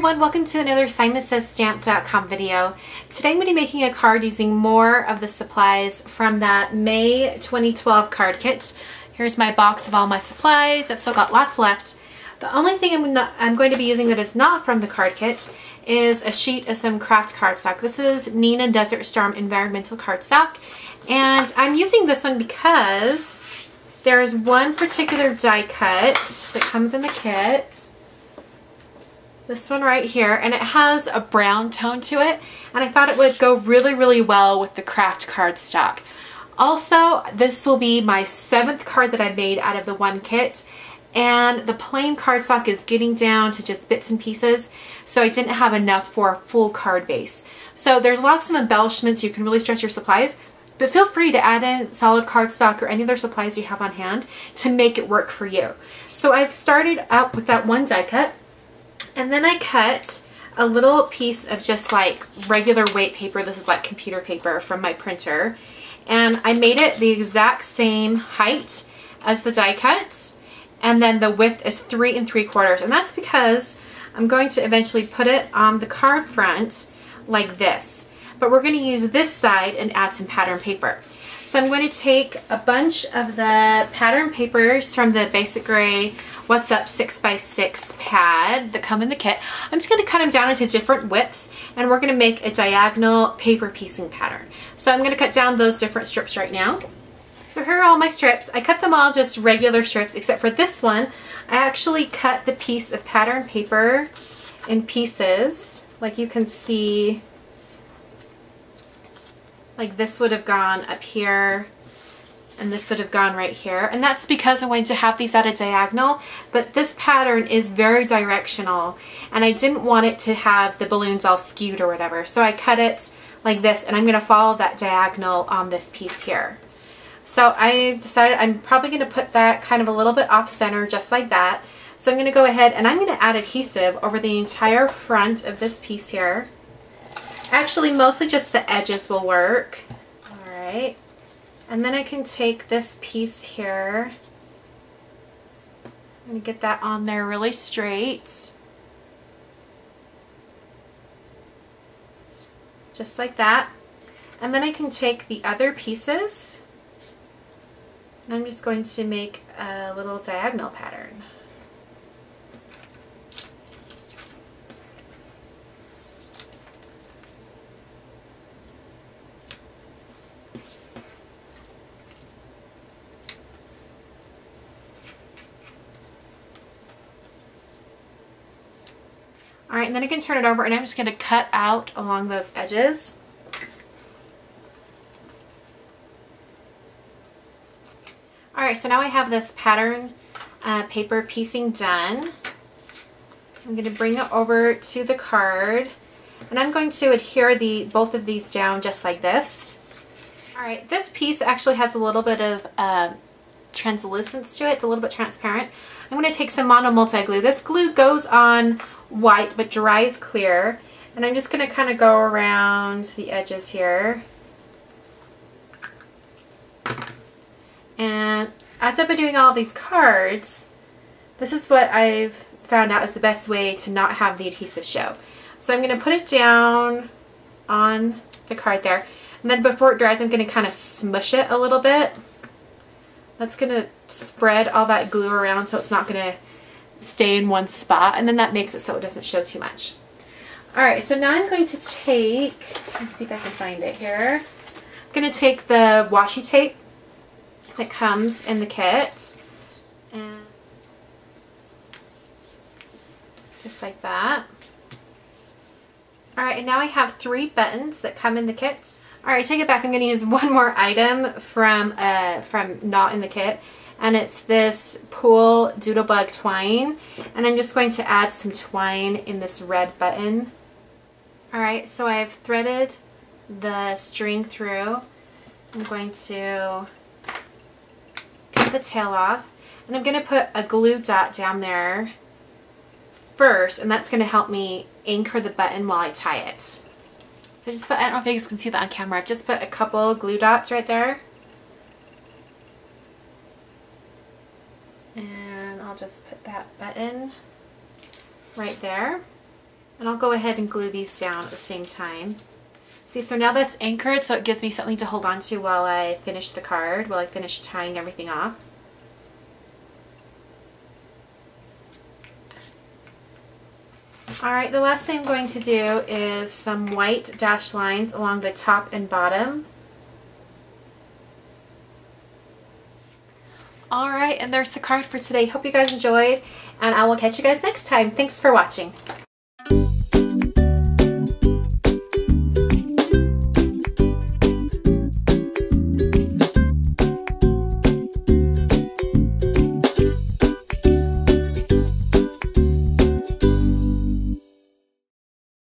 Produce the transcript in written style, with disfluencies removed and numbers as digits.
everyone, welcome to another SimonSaysStamp.com video. Today I'm going to be making a card using more of the supplies from that May 2012 card kit. Here's my box of all my supplies. I've still got lots left. The only thing I'm going to be using that is not from the card kit is a sheet of some craft cardstock. This is Neenah Desert Storm Environmental Cardstock, and I'm using this one because there's one particular die cut that comes in the kit. This one right here, and it has a brown tone to it, and I thought it would go really well with the craft cardstock. Also, this will be my 7th card that I made out of the one kit, and the plain cardstock is getting down to just bits and pieces, so I didn't have enough for a full card base. So there's lots of embellishments. You can really stretch your supplies, but feel free to add in solid cardstock or any other supplies you have on hand to make it work for you. So I've started out with that one die cut, and then I cut a little piece of just like regular weight paper. This is like computer paper from my printer. And I made it the exact same height as the die cut. And then the width is 3 3/4. And that's because I'm going to eventually put it on the card front like this. But we're going to use this side and add some pattern paper. So I'm going to take a bunch of the pattern papers from the Basic Grey What's Up 6x6 pad that come in the kit. I'm just going to cut them down into different widths, and we're going to make a diagonal paper piecing pattern. So I'm going to cut down those different strips right now. So here are all my strips. I cut them all just regular strips, except for this one. I actually cut the piece of pattern paper in pieces. Like you can see, like this would have gone up here, and this would have gone right here. And that's because I'm going to have these at a diagonal, but this pattern is very directional, and I didn't want it to have the balloons all skewed or whatever. So I cut it like this, and I'm going to follow that diagonal on this piece here. So I decided I'm probably going to put that kind of a little bit off center, just like that. So I'm going to go ahead and I'm going to add adhesive over the entire front of this piece here. Actually, mostly just the edges will work. All right. And then I can take this piece here. I'm going to get that on there really straight. Just like that. And then I can take the other pieces, and I'm just going to make a little diagonal pattern. Alright, and then I can turn it over, and I'm just going to cut out along those edges. Alright, so now I have this pattern paper piecing done. I'm going to bring it over to the card, and I'm going to adhere both of these down just like this. Alright, this piece actually has a little bit of translucence to it. It's a little bit transparent. I'm going to take some mono multi-glue. This glue goes on white but dries clear, and I'm just going to kind of go around the edges here. And as I've been doing all these cards, this is what I've found out is the best way to not have the adhesive show. So I'm going to put it down on the card there, and then before it dries I'm going to kind of smush it a little bit. That's going to spread all that glue around so it's not going to stay in one spot, and then that makes it so it doesn't show too much. Alright, so now I'm going to take, let's see if I can find it here. I'm going to take the washi tape that comes in the kit, and just like that. Alright, and now I have 3 buttons that come in the kit. Alright, take it back. I'm going to use one more item from not in the kit, and it's this Pool Doodlebug twine, and I'm just going to add some twine in this red button. Alright, so I've threaded the string through. I'm going to cut the tail off, and I'm going to put a glue dot down there first, and that's going to help me anchor the button while I tie it. So just put, I don't know if you guys can see that on camera, I've just put a couple glue dots right there. And I'll just put that button right there. And I'll go ahead and glue these down at the same time. See, so now that's anchored, so it gives me something to hold on to while I finish the card, while I finish tying everything off. Alright, the last thing I'm going to do is some white dashed lines along the top and bottom. Alright, and there's the card for today. Hope you guys enjoyed, and I will catch you guys next time. Thanks for watching.